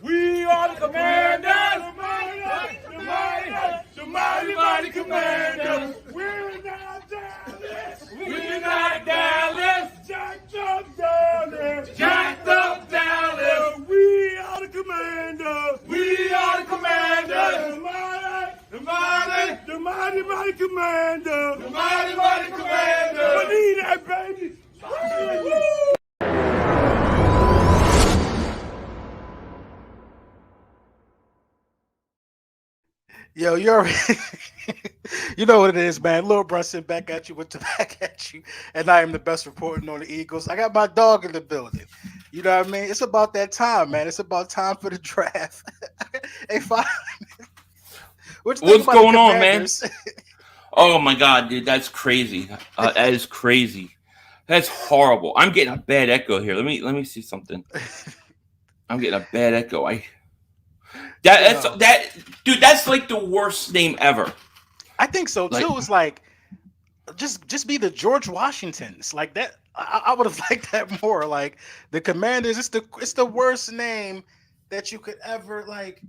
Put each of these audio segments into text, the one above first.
We are the Commanders, the mighty Commanders. We're not Dallas. We're not Dallas. Jacked up Dallas. Jacked up Dallas. We are the Commanders. We are the Commanders. The mighty Commanders. The mighty Commanders. We need that, baby. Yo, you already, you know what it is, man. Lil Brunson back at you with the back at you, and I am the best reporting on the Eagles. I got my dog in the building. You know what I mean? It's about that time, man. It's about time for the draft. Hey, fine. What's going on, man? Oh my God, dude, that's crazy. That is crazy. That's horrible. I'm getting a bad echo here. Let me see something. I'm getting a bad echo. Dude, that's like the worst name ever. I think so too. It's like just be the George Washingtons like that. I would have liked that more. Like the Commanders, it's the worst name that you could ever like.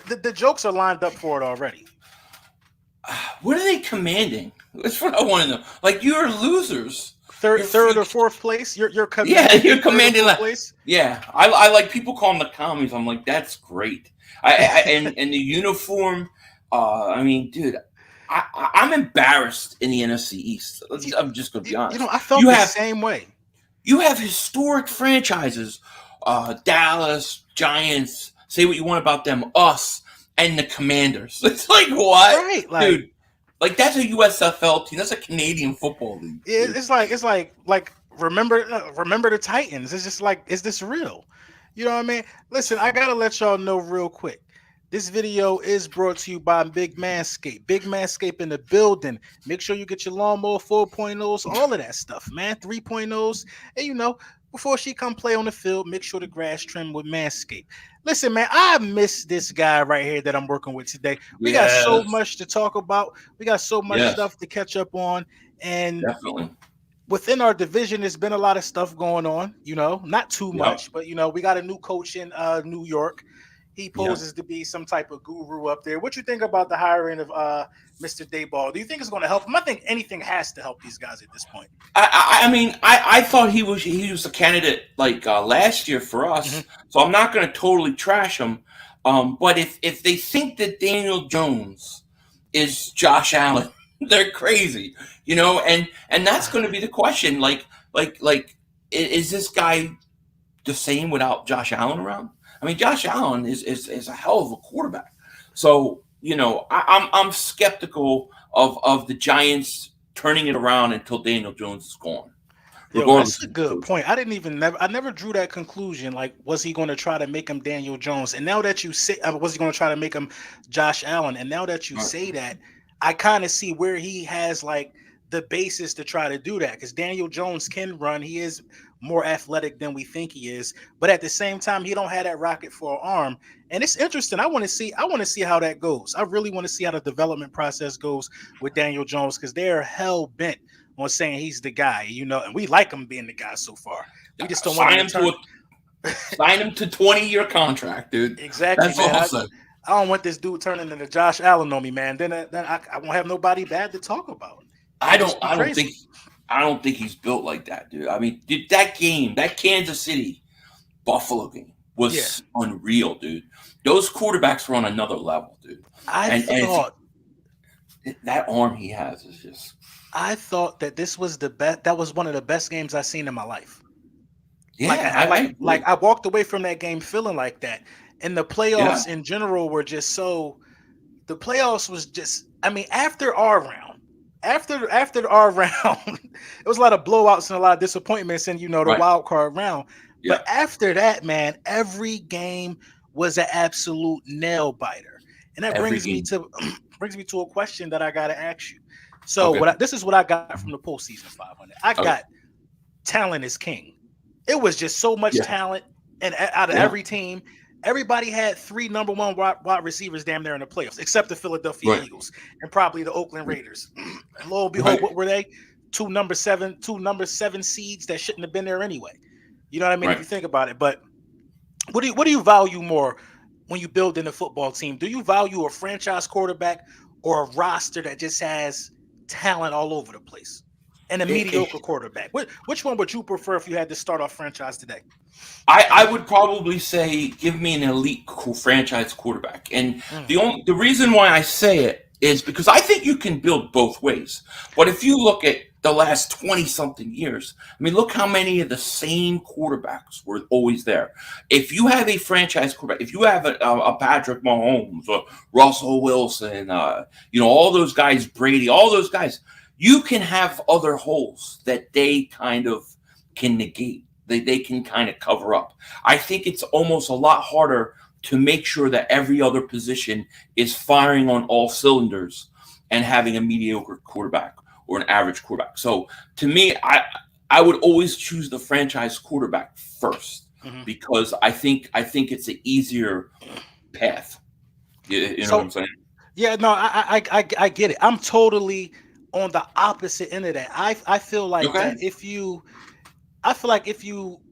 The jokes are lined up for it already. What are they commanding? That's what I want to know. Like you're losers. Third or fourth place. You're commanding. Yeah, you're commanding place. Yeah, I like people call them the commies. I'm like, that's great. And the uniform. I mean, dude, I'm embarrassed in the NFC East. I'm just gonna be honest. You know, I felt the same way. You have historic franchises, Dallas, Giants. Say what you want about them, us, and the Commanders. It's like what, right? Dude. Like that's a USFL team. That's a Canadian football league. It's like remember the Titans. It's just like, is this real? You know what I mean? Listen, I gotta let y'all know real quick. This video is brought to you by Big Manscaped. Big Manscaped in the building. Make sure you get your lawnmower 4.0s, all of that stuff, man. 3.0s, and you know, before she come play on the field, make sure the grass trim with Manscaped. Listen, man, I miss this guy right here that I'm working with today. We got so much to talk about. We got so much stuff to catch up on. And definitely within our division, there's been a lot of stuff going on, you know, not too much, but, you know, we got a new coach in New York. He poses to be some type of guru up there. What you think about the hiring of Mr. Dayball? Do you think it's going to help him? I think anything has to help these guys at this point. I mean, I thought he was a candidate like last year for us, so I'm not going to totally trash him. But if they think that Daniel Jones is Josh Allen, they're crazy, you know. And that's going to be the question. Like, is this guy the same without Josh Allen around? I mean, Josh Allen is a hell of a quarterback. So, you know, I'm skeptical of the Giants turning it around until Daniel Jones is gone. Yo, that's a good point. I never drew that conclusion. Like, was he going to try to make him Daniel Jones? And now that you say, was he going to try to make him Josh Allen? And now that you say that, I kind of see where he has like the basis to try to do that, because Daniel Jones can run. He is more athletic than we think he is, but at the same time, he don't have that rocket for an arm. And it's interesting. I want to see how that goes. I really want to see how the development process goes with Daniel Jones, because they're hell bent on saying he's the guy, you know, and we like him being the guy so far. We just don't want him to sign him to 20-year contract, dude. Exactly. That's man. awesome. I don't want this dude turning into Josh Allen on me, man. Then I won't have nobody bad to talk about. I don't think he's built like that, dude. I mean, dude, that Kansas City Buffalo game was unreal, dude. Those quarterbacks were on another level, dude. I thought that arm he has is just. I thought that this was the best. That was one of the best games I've seen in my life. Yeah, I walked away from that game feeling like that. And the playoffs in general were just so. The playoffs was just. I mean, after our round. After our round, it was a lot of blowouts and a lot of disappointments in, you know, the wild card round. Yeah. But after that, man, every game was an absolute nail biter. And that brings me to a question that I got to ask you. So this is what I got from the postseason 500. I got talent is king. It was just so much talent, and out of every team, everybody had 3 number 1 wide receivers damn near in the playoffs, except the Philadelphia Eagles and probably the Oakland Raiders. And lo and behold, what were they? 2 number 7 seeds that shouldn't have been there anyway. You know what I mean? If you think about it. But What do you value more when you build in a football team? Do you value a franchise quarterback or a roster that just has talent all over the place and a It, mediocre quarterback? Which one would you prefer if you had to start off franchise today? I would probably say give me an elite franchise quarterback, and Mm, the reason why I say it is because I think you can build both ways. But if you look at the last 20 something years, I mean, look how many of the same quarterbacks were always there. If you have a franchise quarterback, if you have a Patrick Mahomes or Russell Wilson, all those guys, Brady, all those guys, you can have other holes that they kind of can negate. They can kind of cover up. I think it's almost a lot harder to make sure that every other position is firing on all cylinders and having a mediocre quarterback or an average quarterback. So to me, I would always choose the franchise quarterback first mhm. because I think it's an easier path. You know what So I'm saying? yeah, no, I get it. I'm totally on the opposite end of that. I feel like Okay. that if you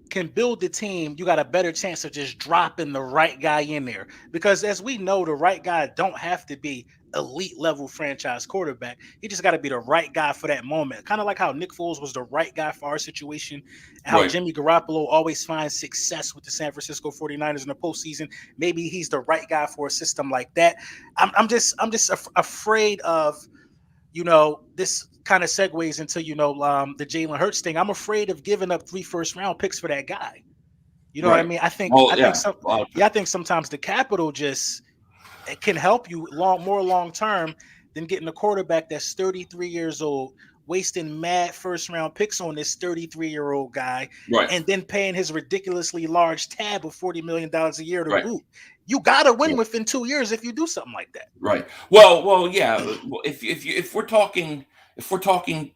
can build the team, you got a better chance of just dropping the right guy in there. Because as we know, the right guy don't have to be elite level franchise quarterback. He just got to be the right guy for that moment. Kind of like how Nick Foles was the right guy for our situation, and how Right. Jimmy Garoppolo always finds success with the San Francisco 49ers in the postseason. Maybe he's the right guy for a system like that. I'm just afraid of this kind of segues into the Jalen Hurts thing. I'm afraid of giving up 3 first round picks for that guy. You know what I Right. mean? I Well, think yeah. some Well, yeah, I think sometimes the capital just it can help you long term than getting a quarterback that's 33 years old, wasting mad first round picks on this 33-year-old guy, right. and then paying his ridiculously large tab of $40 million a year to Right. boot. You gotta win Right. within 2 years if you do something like that. Right. Well, yeah. Well, if we're talking starting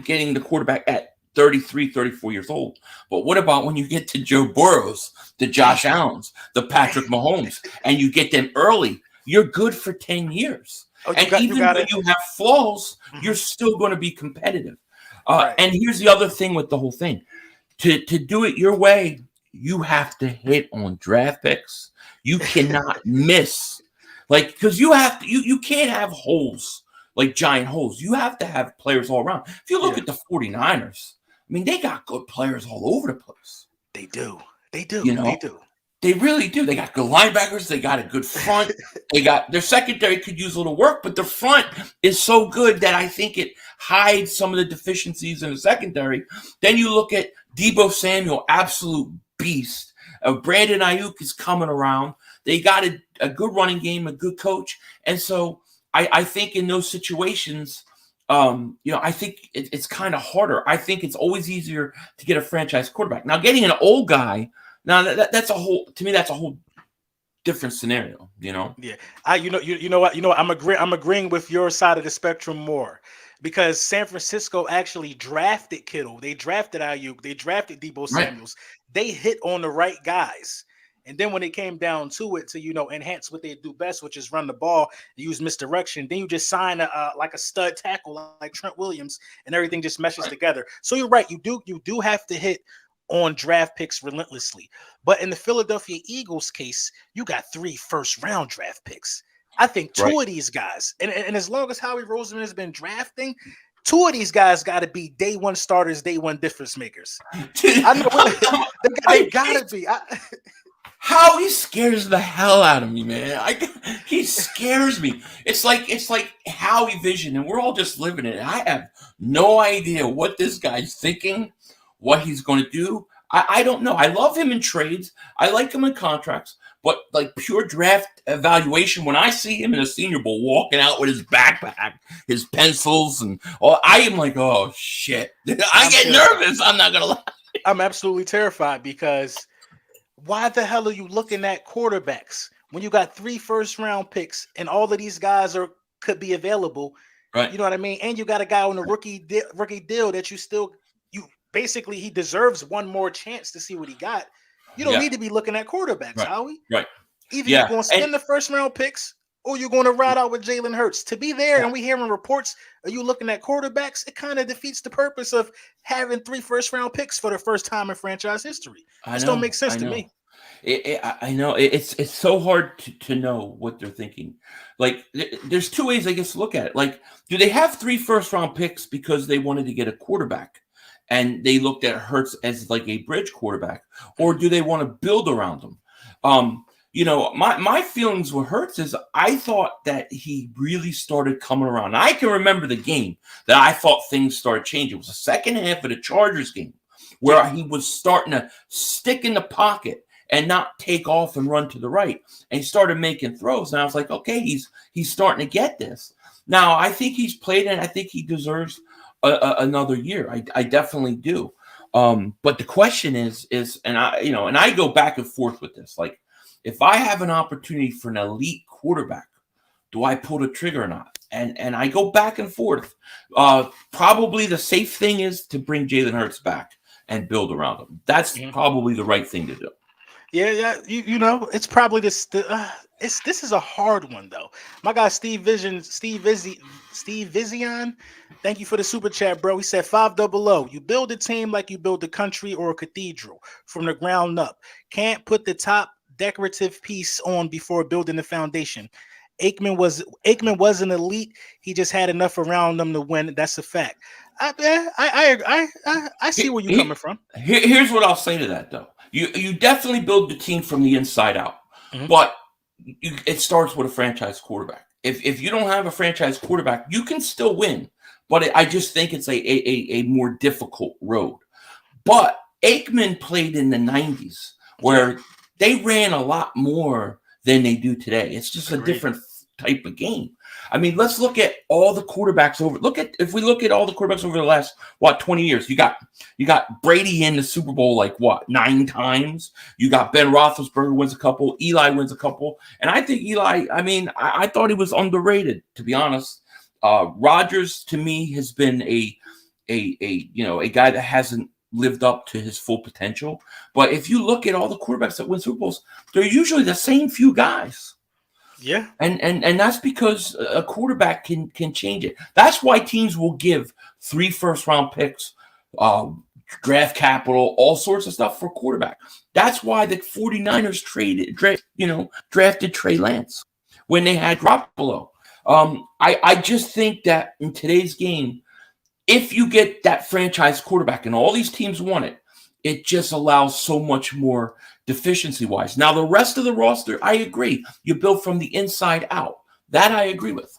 getting the quarterback at 33, 34 years old. But what about when you get to Joe Burrows, the Damn, Josh Allens, the Patrick Mahomes, and you get them early? You're good for 10 years. oh, And you even got when it. you have flaws, you're Mhm. still going to be competitive. Right. And here's the other thing with the whole thing. To do it your way, you have to hit on draft picks. You cannot miss. Like, because you can't have holes, like giant holes. You have to have players all around. If you look Yeah, at the 49ers, I mean, they got good players all over the place. they do. They do. You They know, do. they really do. They got good linebackers. They got a good front. They got their secondary could use a little work, but the front is so good that I think it hides some of the deficiencies in the secondary. Then you look at Debo Samuel, absolute beast. Brandon Ayuk is coming around. They got a good running game, a good coach, and so I think in those situations, I think it's kind of harder. I think it's always easier to get a franchise quarterback. Now, getting an old guy. Now that's a whole to me that's a whole different scenario, you know. Yeah. You know what? I'm agreeing with your side of the spectrum more because San Francisco actually drafted Kittle. They drafted Ayuk. They drafted Debo Right, Samuels. They hit on the right guys. And then when it came down to it to enhance what they do best, which is run the ball, use misdirection, then you just sign like a stud tackle like Trent Williams, and everything just meshes right, together. So you're right. You do have to hit on draft picks relentlessly. But in the Philadelphia Eagles case, you got 3 first round draft picks. I think right. two of these guys, and as long as Howie Roseman has been drafting, two of these guys got to be day one starters, day one difference makers. Dude, I know they gotta be. how he scares the hell out of me, man. He scares me. It's like Howie Vision, and we're all just living it. I have no idea what this guy's thinking, what he's going to do. I don't know. I love him in trades. I like him in contracts, but like pure draft evaluation, when I see him in a Senior Bowl walking out with his backpack, his pencils, and all, I am like, oh shit. I I'm get terrified. nervous. I'm not gonna lie. I'm absolutely terrified because why the hell are you looking at quarterbacks when you got 3 first round picks and all of these guys could be available? Right. You know what I mean? And you got a guy on a rookie deal that you basically he deserves one more chance to see what he got. You don't Yeah. need to be looking at quarterbacks, Right. Howie. Right. Either you're Yeah. going to And spend the 1st round picks or you're going to ride out with Jalen Hurts. To be there, and we hearing reports, are you looking at quarterbacks? It kind of defeats the purpose of having 3 first-round picks for the first time in franchise history. This don't make sense to me. I know it's so hard to know what they're thinking. Like, there's 2 ways, I guess, to look at it. Like, do they have 3 first-round picks because they wanted to get a quarterback, and they looked at Hurts as like a bridge quarterback, or do they want to build around him? My feelings with Hurts is I thought that he really started coming around. I can remember the game that I thought things started changing. It was the second half of the Chargers game where he was starting to stick in the pocket and not take off and run to the right. And he started making throws. And I was like, okay, he's starting to get this. Now, I think he's played, and I think he deserves another year. I definitely do. But the question is, and I go back and forth with this. Like, if I have an opportunity for an elite quarterback, do I pull the trigger or not? And I go back and forth. Probably the safe thing is to bring Jalen Hurts back and build around him. That's probably the right thing to do. Yeah. It's probably this is a hard one though. My guy Steve Vizion, thank you for the super chat, bro. He said 500. You build a team like you build a country or a cathedral from the ground up. Can't put the top decorative piece on before building the foundation. Aikman was an elite. He just had enough around them to win. That's a fact. I see where you're coming from. Here's what I'll say to that though. You definitely build the team from the inside out, but it starts with a franchise quarterback. If you don't have a franchise quarterback, you can still win, but I just think it's a more difficult road. But Aikman played in the 90s where they ran a lot more than they do today. It's just a different type of game. I mean, let's look at all the quarterbacks if we look at all the quarterbacks over the last 20 years. You got Brady in the Super Bowl 9 times. You got Ben Roethlisberger wins a couple, Eli wins a couple, and I think Eli. I mean, I thought he was underrated, to be honest. Rodgers to me has been a guy that hasn't lived up to his full potential. But if you look at all the quarterbacks that win Super Bowls, they're usually the same few guys. Yeah. And that's because a quarterback can change it. That's why teams will give 3 first-round picks, draft capital, all sorts of stuff for quarterback. That's why the 49ers drafted Trey Lance when they had Garoppolo. I just think that in today's game, if you get that franchise quarterback, and all these teams want it, it just allows so much more deficiency-wise. Now, the rest of the roster, I agree. You build from the inside out. That I agree with.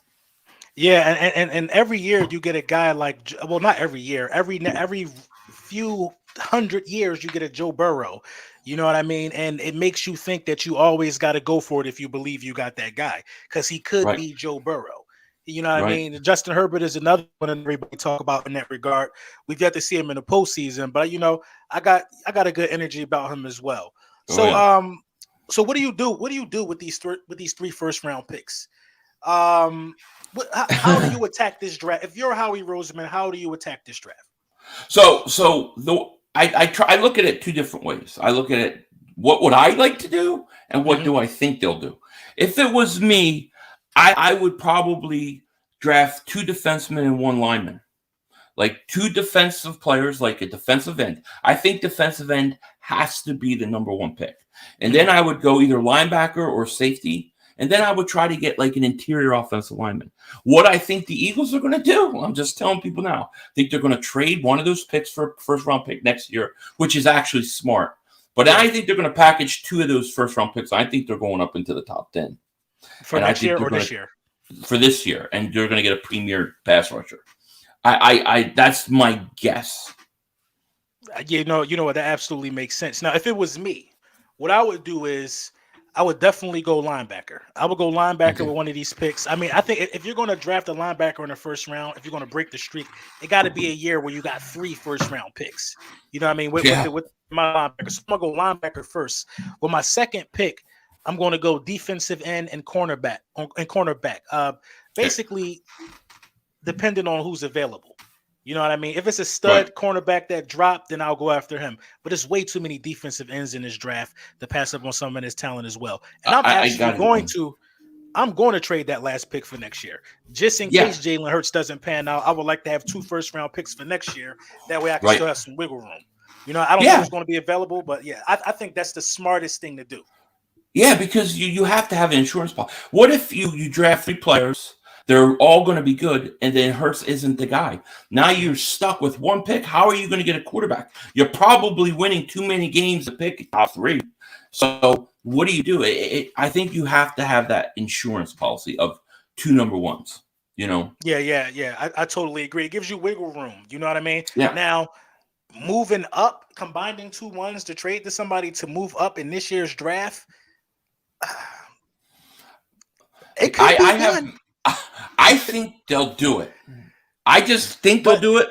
Yeah, and every year you get a guy not every year. Every few hundred years you get a Joe Burrow. You know what I mean? And it makes you think that you always got to go for it if you believe you got that guy, because he could be Joe Burrow. You know what I mean? Justin Herbert is another one that everybody talk about in that regard. We've got to see him in the postseason, but I got a good energy about him as well. So what do you do? What do you do with these 3 first-round picks? How do you attack this draft? If you're Howie Roseman, how do you attack this draft? I look at it 2 different ways. I look at it, what would I like to do, and what do I think they'll do? If it was me, I would probably draft 2 defensemen and 1 lineman, like 2 defensive players, like a defensive end. I think defensive end has to be the number 1 pick. And then I would go either linebacker or safety. And then I would try to get an interior offensive lineman. What I think the Eagles are going to do, I'm just telling people now, I think they're going to trade one of those picks for a first-round pick next year, which is actually smart. But I think they're going to package 2 of those first-round picks. I think they're going up into the top 10. For next year or this year? For this year. And they're going to get a premier pass rusher. I that's my guess. You know what? That absolutely makes sense. Now, if it was me, what I would do is I would definitely go linebacker. I would go linebacker with one of these picks. I mean, I think if you're going to draft a linebacker in the first round, if you're going to break the streak, it got to be a year where you got 3 first-round picks. You know what I mean? With my linebacker. So I'm going to go linebacker first. With my second pick, I'm going to go defensive end and cornerback. Basically, depending on who's available. You know what I mean? If it's a stud cornerback that dropped, then I'll go after him. But there's way too many defensive ends in this draft to pass up on some of his talent as well. And I'm actually going to I'm going to trade that last pick for next year, just in Yeah. case Jalen Hurts doesn't pan out. I would like to have 2 first-round picks for next year. That way, I can Right. still have some wiggle room. I don't know who's going to be available, but yeah, I think that's the smartest thing to do. Yeah, because you have to have an insurance policy. What if you draft 3 players, they're all going to be good, and then Hurts isn't the guy? Now you're stuck with 1 pick. How are you going to get a quarterback? You're probably winning too many games to pick top 3. So what do? I think you have to have that insurance policy of 2 number ones. Yeah. I totally agree. It gives you wiggle room. You know what I mean? Yeah. Now, moving up, combining 2 ones to trade to somebody to move up in this year's draft. It could be done. I think they'll do it. I just think they'll do it,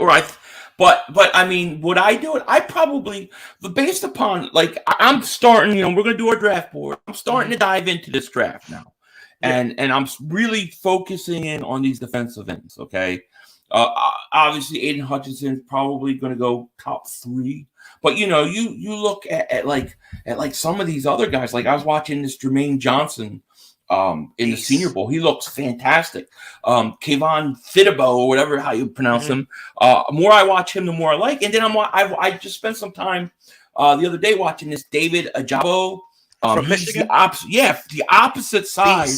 but I mean, would I do it? I probably, based upon I'm starting. We're gonna do our draft board. I'm starting to dive into this draft now, and I'm really focusing in on these defensive ends. Okay, obviously Aiden Hutchinson's probably gonna go top 3, but you look at some of these other guys. Like I was watching this Jermaine Johnson. In the Senior Bowl, he looks fantastic. Kayvon Thibodeau, or whatever how you pronounce him. The more I watch him, the more I like. And then I just spent some time the other day watching this David Ajabo from Michigan. The opposite side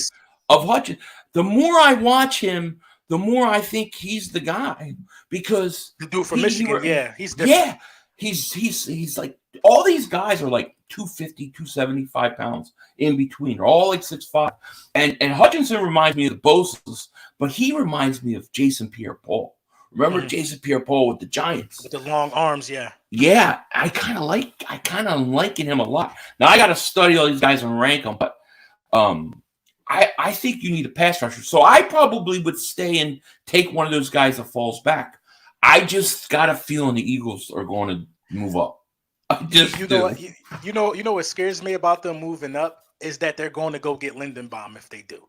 of Hutchinson. The more I watch him, the more I think he's the guy, because the dude from Michigan, he's different. Yeah, he's like, all these guys are like 250, 275 pounds in between. They're all like 6'5". And Hutchinson reminds me of the Bosa's, but he reminds me of Jason Pierre-Paul. Remember Jason Pierre-Paul with the Giants? With the long arms, yeah. Yeah, I kind of liking him a lot. Now I got to study all these guys and rank them, but I think you need a pass rusher. So I probably would stay and take one of those guys that falls back. I just got a feeling the Eagles are going to move up. You know what scares me about them moving up is that they're going to go get Lindenbaum if they do.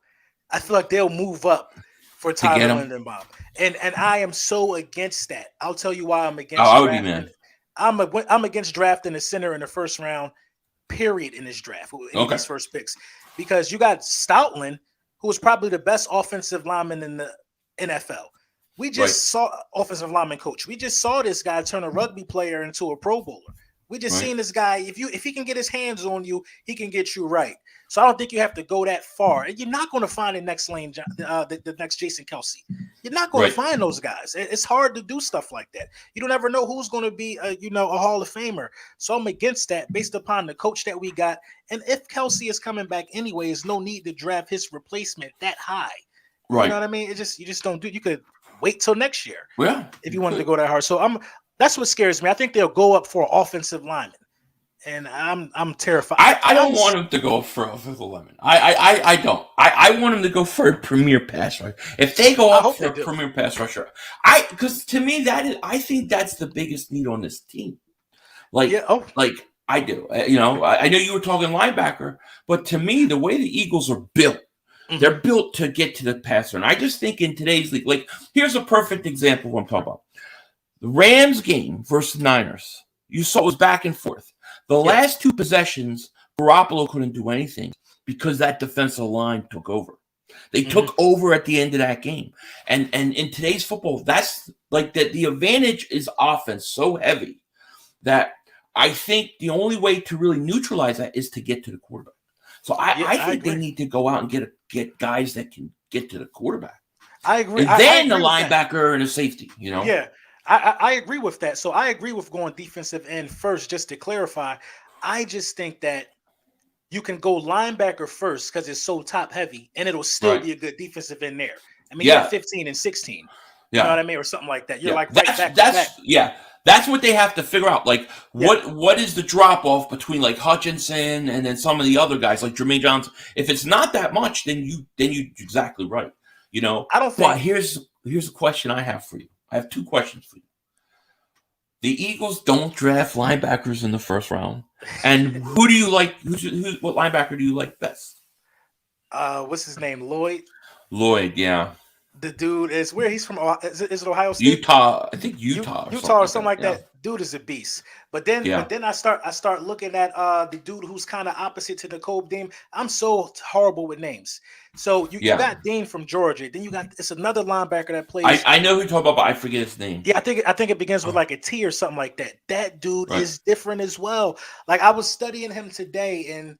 I feel like they'll move up for Tyler Lindenbaum, and I am so against that. I'll tell you why I'm against. I would be mad. I'm against drafting a center in the first round, period, in this draft, in these first picks, because you got Stoutland, who is probably the best offensive lineman in the NFL. We just saw offensive lineman coach. We just saw this guy turn a rugby player into a Pro Bowler. We just seen this guy. If he can get his hands on you, he can get you right. So I don't think you have to go that far. And you're not going to find the next the next Jason Kelsey. You're not going to find those guys. It's hard to do stuff like that. You don't ever know who's going to be a Hall of Famer. So I'm against that based upon the coach that we got. And if Kelsey is coming back anyway, there's no need to draft his replacement that high. Right. You know what I mean? You just don't do. You could wait till next year. Yeah. If you wanted to go that hard. So that's what scares me. I think they'll go up for offensive lineman, and I'm terrified. I don't want him to go for offensive lineman. I don't. I want him to go for a premier pass rusher. If they go up for a premier pass rusher, because to me I think that's the biggest need on this team. I do. I know you were talking linebacker, but to me the way the Eagles are built. They're built to get to the passer. And I just think in today's league, here's a perfect example of what I'm talking about. The Rams game versus Niners, you saw it was back and forth. The last 2 possessions, Garoppolo couldn't do anything because that defensive line took over. They took over at the end of that game. And in today's football, that's like that. The advantage is offense so heavy that I think the only way to really neutralize that is to get to the quarterback. So I think they need to go out and get guys that can get to the quarterback. I agree. And then the linebacker and the safety, Yeah, I agree with that. So I agree with going defensive end first, just to clarify. I just think that you can go linebacker first because it's so top heavy, and it'll still be a good defensive end there. I mean, you're 15 and 16. You know what I mean? Or something like that. You're like back. Yeah. That's what they have to figure out. Like, what is the drop off between like Hutchinson and then some of the other guys like Jermaine Johnson? If it's not that much, then you exactly right. I don't think. But here's a question I have for you. I have 2 questions for you. The Eagles don't draft linebackers in the first round, and who do you like? What linebacker do you like best? What's his name? Lloyd. Lloyd, yeah. The dude is where he's from. Is it Ohio State? Utah. I think Utah. Utah or something like that. dude is a beast. But then I start looking at the dude who's kind of opposite to Nicole Dean. I'm so horrible with names. So you got Dean from Georgia. Then it's another linebacker that plays. I know who you're talking about, but I forget his name. Yeah, I think it begins with like a T or something like that. That dude is different as well. Like I was studying him today, and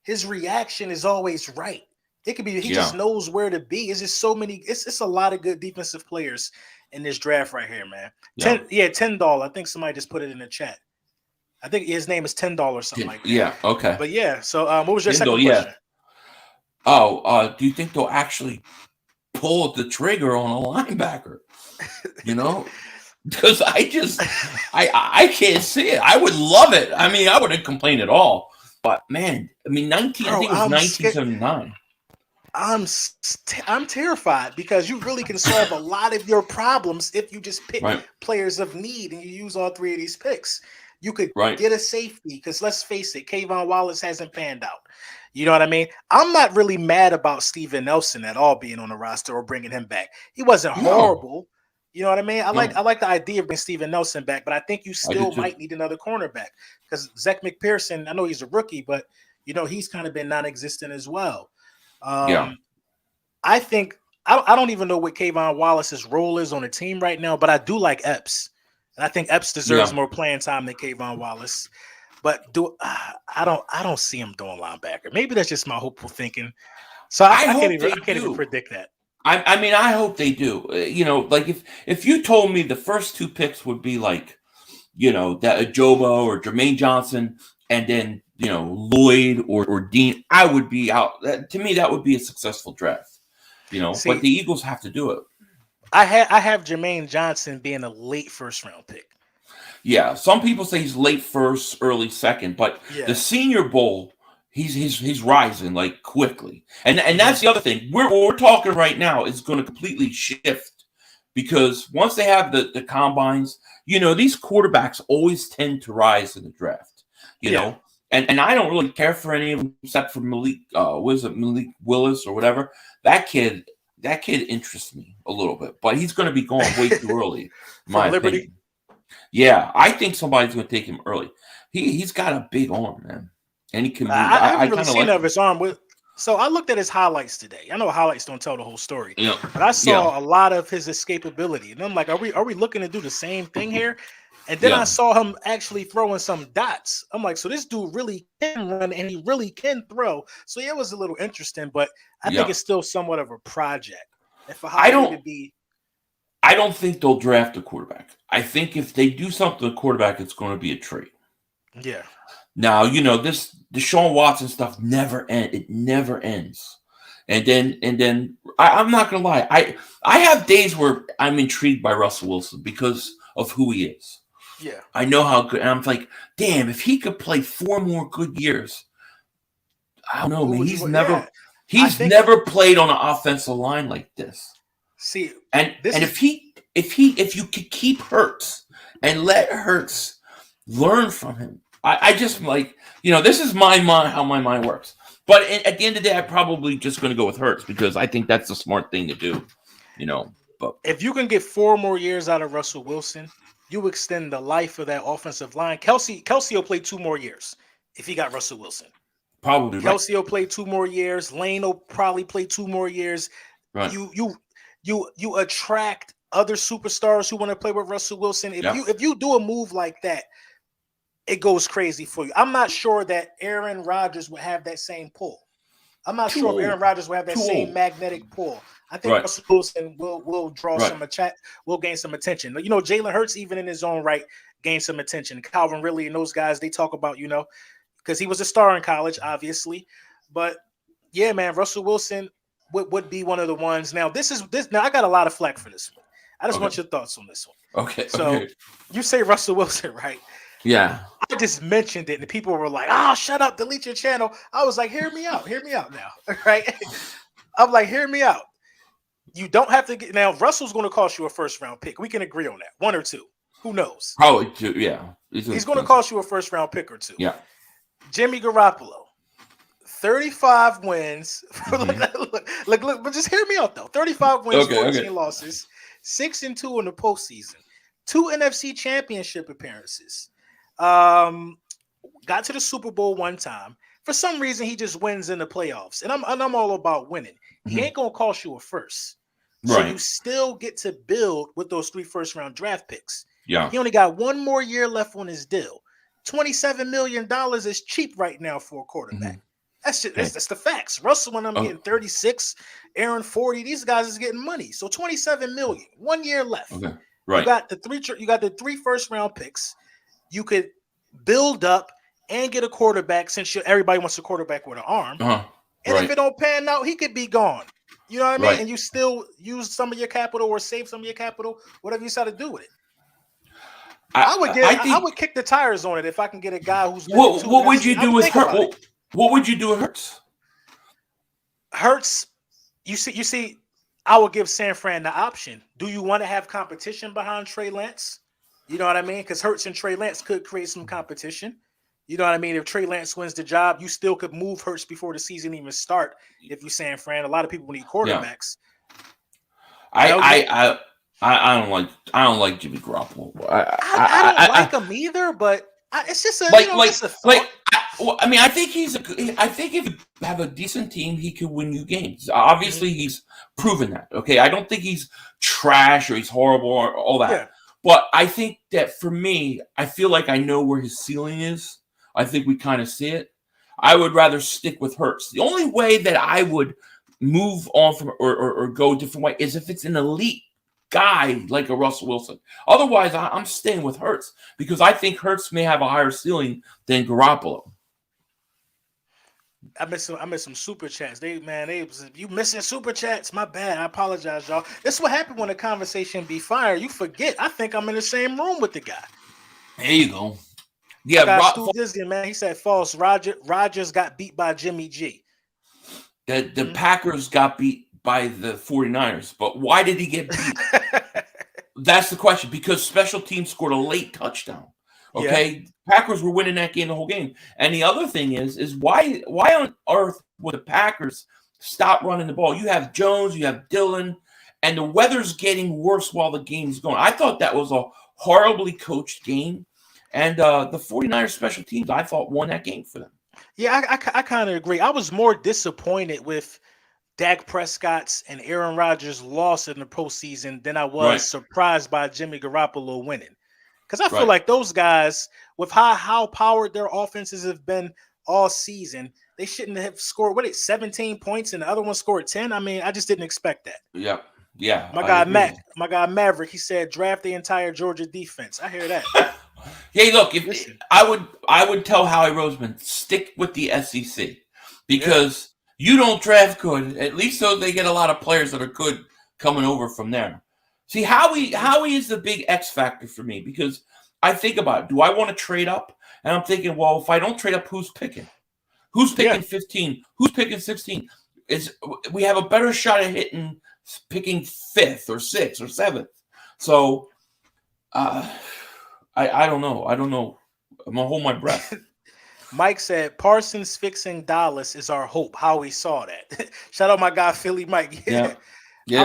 his reaction is always right. It could be he just knows where to be. It's just so many. It's a lot of good defensive players in this draft right here, man. $10. I think somebody just put it in the chat. I think his name is $10 or something like that. Yeah, okay. But yeah, so what was your second question? Oh, do you think they'll actually pull the trigger on a linebacker? You know? Because I can't see it. I would love it. I mean, I wouldn't complain at all. But man, I mean, I think it was 1979. I'm terrified because you really can solve a lot of your problems if you just pick players of need and you use all three of these picks. You could get a safety because let's face it, Kayvon Wallace hasn't panned out. You know what I mean? I'm not really mad about Steven Nelson at all being on the roster or bringing him back. He wasn't horrible. You know what I mean? I like the idea of bringing Steven Nelson back, but I think you still might need another cornerback because Zach McPherson, I know he's a rookie, but you know he's kind of been non-existent as well. I think I don't even know what Kayvon Wallace's role is on the team right now, but I do like Epps, and I think Epps deserves more playing time than Kayvon Wallace. But I don't see him doing linebacker. Maybe that's just my hopeful thinking. So I can't even predict that. I mean, I hope they do. You know, like if you told me the first two picks would be like, you know, that Ajobo or Jermaine Johnson, and then you know Lloyd or Dean, I would be out. To me, that would be a successful draft. You know, but the Eagles have to do it. I have Jermaine Johnson being a late first round pick. Yeah, some people say he's late first, early second, but the Senior Bowl, he's rising like quickly, and that's the other thing. We're talking right now is going to completely shift because once they have the combines, you know, these quarterbacks always tend to rise in the draft. You know, and I don't really care for any of them except for Malik. Malik Willis or whatever? That kid interests me a little bit, but he's going to be going way too early. In my opinion. Yeah, I think somebody's going to take him early. He's got a big arm, man, and he can move. I haven't really seen of his arm. So I looked at his highlights today. I know highlights don't tell the whole story, but I saw a lot of his escapability, and I'm like, are we looking to do the same thing here? And then I saw him actually throwing some dots. I'm like, so this dude really can run and he really can throw. So it was a little interesting, but I think it's still somewhat of a project. And for how I don't think they'll draft a quarterback. I think if they do something to a quarterback, it's going to be a trade. Yeah. Now, you know, this Deshaun Watson stuff never ends. It never ends. And then I'm not going to lie. I have days where I'm intrigued by Russell Wilson because of who he is. Yeah. I know how good. And I'm like, damn, if he could play 4 more good years, I don't know, man. He's never played on an offensive line like this. See, if you could keep Hurts and let Hurts learn from him, I just like, you know, this is my mind, how my mind works. But at the end of the day, I'm probably just going to go with Hurts because I think that's the smart thing to do, you know. But if you can get 4 more years out of Russell Wilson, you extend the life of that offensive line. Kelsey will play 2 more years if he got Russell Wilson. Probably Kelsey will play 2 more years. Lane will probably play 2 more years. Right. You attract other superstars who want to play with Russell Wilson. If you do a move like that, it goes crazy for you. I'm not sure that Aaron Rodgers would have that same pull. I'm not sure if Aaron Rodgers will have that same magnetic pull. I think Russell Wilson will draw some will gain some attention. You know, Jalen Hurts, even in his own right, gained some attention. Calvin Ridley and those guys, they talk about, you know, because he was a star in college, obviously. But yeah, man, Russell Wilson would be one of the ones. Now, now I got a lot of flack for this one. I just want your thoughts on this one. Okay. So you say Russell Wilson, right? Yeah. I just mentioned it, and people were like, "Oh, shut up, delete your channel." I was like, "Hear me out now." Right? I'm like, "Hear me out." You don't have to get now. Russell's going to cost you a first round pick. We can agree on that. 1 or 2. Who knows? Probably 2. Yeah. He's going to cost you a first round pick or 2. Yeah. Jimmy Garoppolo, 35 wins. Look, but just hear me out though. 35 wins, 14 losses, 6-2 in the postseason. 2 NFC championship appearances. Got to the Super Bowl one time. For some reason, he just wins in the playoffs. And I'm all about winning. He ain't going to cost you a first. So you still get to build with those 3 first-round draft picks. Yeah. He only got 1 more year left on his deal. $27 million is cheap right now for a quarterback. That's the facts. Russell and I'm getting 36, Aaron 40. These guys is getting money. So $27 million, 1 year left. Okay. Right. You got the 3 first-round picks. You could build up and get a quarterback since everybody wants a quarterback with an arm. And if it don't pan out, he could be gone. You know what I mean? And you still use some of your capital or save some of your capital, whatever you decide to do with it. I would kick the tires on it if I can get a guy who's. What would you do with Hurts? What would you do with Hurts? Hurts, you see, I would give San Fran the option. Do you want to have competition behind Trey Lance? You know what I mean? Because Hurts and Trey Lance could create some competition. You know what I mean? If Trey Lance wins the job, you still could move Hurts before the season even start. If you San Fran, a lot of people need quarterbacks. Yeah. I don't like Jimmy Garoppolo. I don't like him either, but it's just a thought. I think I think if you have a decent team, he could win you games. Obviously, he's proven that. Okay, I don't think he's trash or he's horrible or all that. Yeah. But I think that for me, I feel like I know where his ceiling is. I think we kind of see it. I would rather stick with Hurts. The only way that I would move on from or go a different way is if it's an elite guy like a Russell Wilson. Otherwise, I'm staying with Hurts because I think Hurts may have a higher ceiling than Garoppolo. I missed some super chats. You missing super chats? My bad. I apologize, y'all. This is what happened when a conversation be fired. You forget. I think I'm in the same room with the guy. There you go. Yeah, Stu Disney, man. He said false. Rodgers got beat by Jimmy G. The Packers got beat by the 49ers, but why did he get beat? That's the question. Because special teams scored a late touchdown. Okay, Packers were winning that game the whole game. And the other thing is why on earth would the Packers stop running the ball? You have Jones, you have Dillon, and the weather's getting worse while the game's going. I thought that was a horribly coached game. And the 49ers special teams, I thought, won that game for them. Yeah, I kind of agree. I was more disappointed with Dak Prescott's and Aaron Rodgers' loss in the postseason than I was surprised by Jimmy Garoppolo winning. Because I feel like those guys, with how powered their offenses have been all season, they shouldn't have scored, 17 points and the other one scored 10? I mean, I just didn't expect that. Yeah. Yeah. My guy Maverick, he said, draft the entire Georgia defense. I hear that. Hey, look, I would tell Howie Roseman, stick with the SEC because you don't draft good. At least so they get a lot of players that are good coming over from there. See, Howie is the big X factor for me because I think about it. Do I want to trade up? And I'm thinking, well, if I don't trade up, who's picking? Who's picking 15? Who's picking 16? We have a better shot at picking 5th or 6th or 7th. So I don't know. I'm gonna hold my breath. Mike said Parsons fixing Dallas is our hope. Howie saw that. Shout out my guy Philly Mike. Yeah.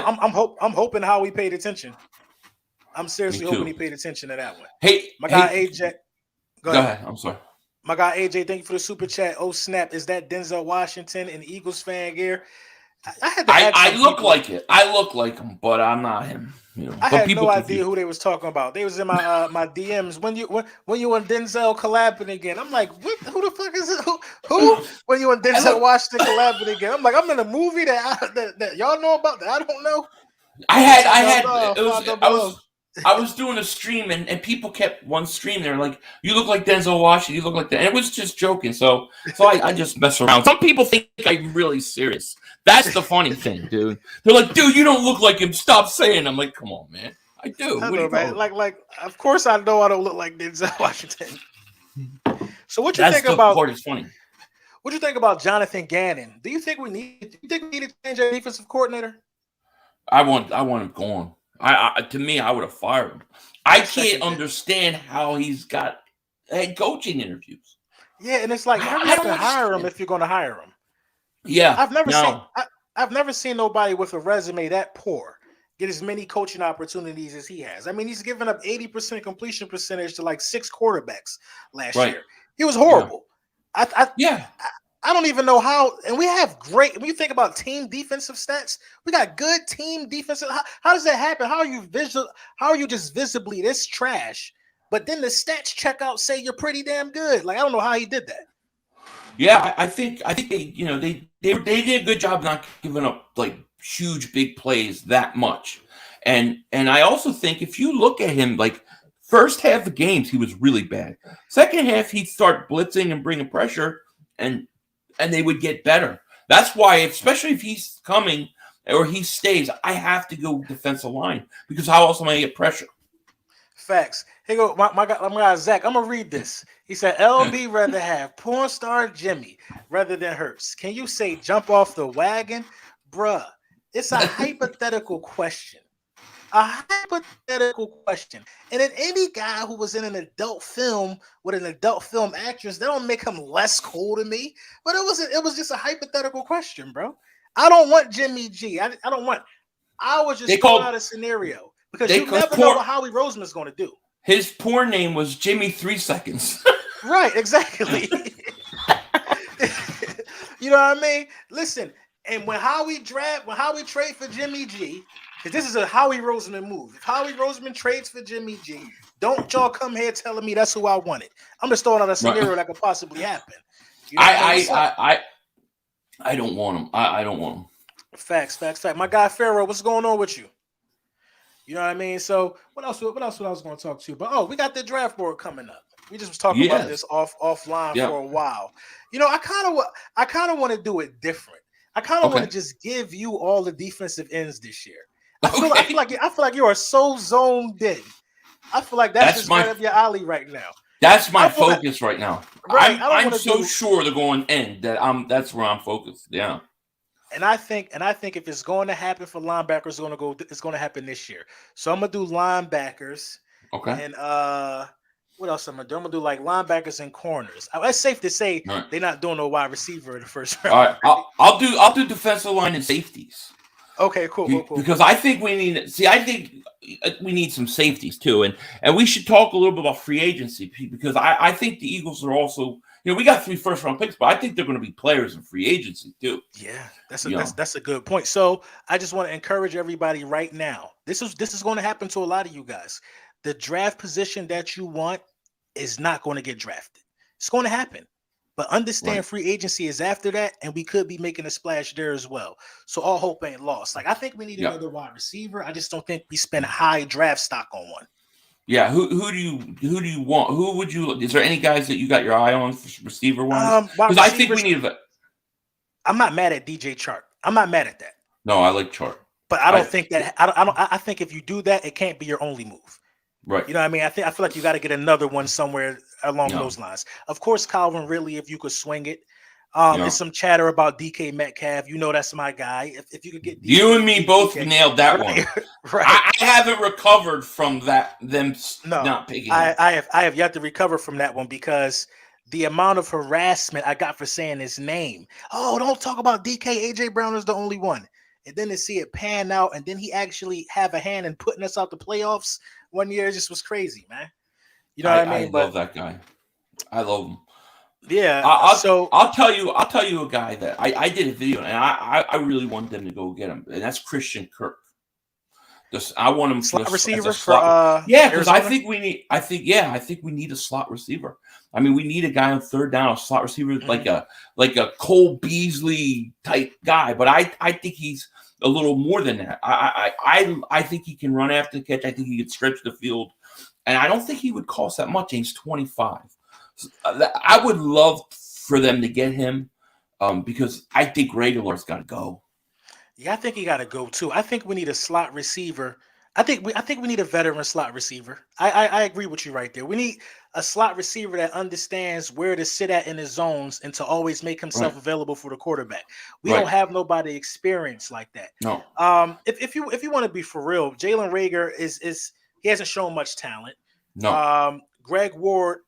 I'm hoping Howie paid attention. I'm seriously hoping he paid attention to that one. Hey, my guy AJ. Go ahead. I'm sorry. My guy AJ, thank you for the super chat. Oh snap! Is that Denzel Washington in Eagles fan gear? I look like it. I look like him, but I'm not him. You know, I had no idea who they was talking about. They was in my my DMs when you and Denzel collabing again. I'm like, what? Who the fuck is it? Who? When you and Denzel Washington collabing again? I'm like, I'm in a movie that y'all know about that I don't know. I was doing a stream and people kept one stream. They're like, you look like Denzel Washington. You look like that. And it was just joking. So I just mess around. Some people think I'm really serious. That's the funny thing, dude. They're like, dude, you don't look like him. Stop saying. I'm like, come on, man. I do. I know, man. Like, of course I know I don't look like Denzel Washington. So what you think about? Part is funny. What do you think about Jonathan Gannon? Do you think we need to change our defensive coordinator? I want him gone. To me, I would have fired him. I can't understand how he's got head coaching interviews. Yeah, and it's like you have to hire him if you're going to hire him. Yeah, I've never seen nobody with a resume that poor get as many coaching opportunities as he has. I mean, he's given up 80% completion percentage to like 6 quarterbacks last year. He was horrible. Yeah. I don't even know how. And we have great. When you think about team defensive stats, we got good team defensive. How does that happen? How are you just visibly this trash? But then the stats check out say you're pretty damn good. Like I don't know how he did that. Yeah, I think they did a good job not giving up like huge big plays that much. And I also think if you look at him, like first half of games, he was really bad. Second half, he'd start blitzing and bringing pressure, and they would get better. That's why, especially if he's coming or he stays, I have to go defensive line because how else am I going to get pressure? Facts. Here go my guy Zach. I'm gonna read this. He said LB rather have porn star Jimmy rather than Hurts. Can you say jump off the wagon? Bruh, it's a hypothetical question. A hypothetical question. And then any guy who was in an adult film with an adult film actress, that don't make him less cool to me. But it was just a hypothetical question, bro. I don't want Jimmy G. I was just throwing out a scenario because you never know what Howie Roseman's going to do. His porn name was Jimmy 3 Seconds. Right, exactly. You know what I mean? Listen, and when Howie trade for Jimmy G, because this is a Howie Roseman move. If Howie Roseman trades for Jimmy G, don't y'all come here telling me that's who I wanted. I'm just throwing out a scenario that could possibly happen. You know I don't want him. I don't want him. Facts. My guy Pharaoh, what's going on with you? You know what I mean? So what else? What else? What I was going to talk to you about? Oh, we got the draft board coming up. We just was talking about this offline for a while. You know, I kind of want to do it different. I kind of want to just give you all the defensive ends this year. I feel like you are so zoned in. I feel like that's just right up your alley right now. That's my focus right now. Right, I'm so sure they're going to end that that's where I'm focused. Yeah. And I think if it's going to happen for linebackers, it's going to happen this year. So I'm gonna do linebackers. Okay. And what else I'm gonna do? I'm gonna do like linebackers and corners. It's safe to say they're not doing no wide receiver in the first round. All right, I'll do defensive line and safeties. Okay, cool. Because I think we need some safeties too, and we should talk a little bit about free agency because I think the Eagles are also, we got 3 first-round picks, but I think they're going to be players in free agency too. Yeah, that's a good point. So I just want to encourage everybody right now. This is going to happen to a lot of you guys. The draft position that you want is not going to get drafted. It's going to happen. But understand free agency is after that, and we could be making a splash there as well. So all hope ain't lost. Like I think we need another wide receiver. I just don't think we spend high draft stock on one. Yeah, who do you want? Who would you? Is there any guys that you got your eye on for receiver wise? Because I think we need. I'm not mad at DJ Chark. I'm not mad at that. No, I like Chark. But I don't think that. I think if you do that, it can't be your only move. Right. You know what I mean? I feel like you got to get another one somewhere along those lines. Of course, Calvin Ridley, if you could swing it. There's some chatter about DK Metcalf. You know that's my guy. If you could get you and me both nailed that one. Right. I haven't recovered from that. Not picking. I have yet to recover from that one because the amount of harassment I got for saying his name. Oh, don't talk about DK. AJ Brown is the only one. And then to see it pan out, and then he actually have a hand in putting us out the playoffs one year, it just was crazy, man. You know what I mean? I love that guy. I love him. Yeah. I'll tell you a guy that I did a video and I really want them to go get him, and that's Christian Kirk. I want him slot receiver for because I think we need a slot receiver. I mean, we need a guy on third down, a slot receiver, like a Cole Beasley type guy. But I think he's a little more than that. I think he can run after the catch. I think he can stretch the field, and I don't think he would cost that much. He's 25. I would love for them to get him because I think Reagor's got to go. Yeah, I think he got to go too. I think we need a slot receiver. I think we need a veteran slot receiver. I agree with you right there. We need a slot receiver that understands where to sit at in his zones and to always make himself available for the quarterback. We don't have nobody experienced like that. No. If you want to be for real, Jalen Reagor is he hasn't shown much talent. No. Greg Ward,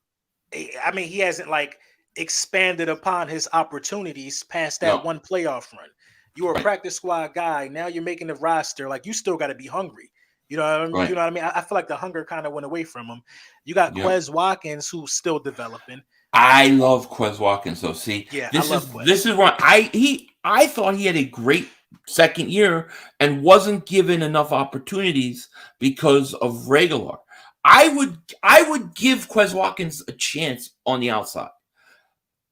I mean, he hasn't like expanded upon his opportunities past that one playoff run. You were a Right. practice squad guy. Now you're making the roster. Like, you still got to be hungry. You know what I mean? Right. You know what I mean? I feel like the hunger kind of went away from him. You got Yep. Quez Watkins, who's still developing. I love Quez Watkins. So see, Yeah, I this love is Quez. this is what I thought he had a great second year and wasn't given enough opportunities because of Reagor. I would give Quez Watkins a chance on the outside.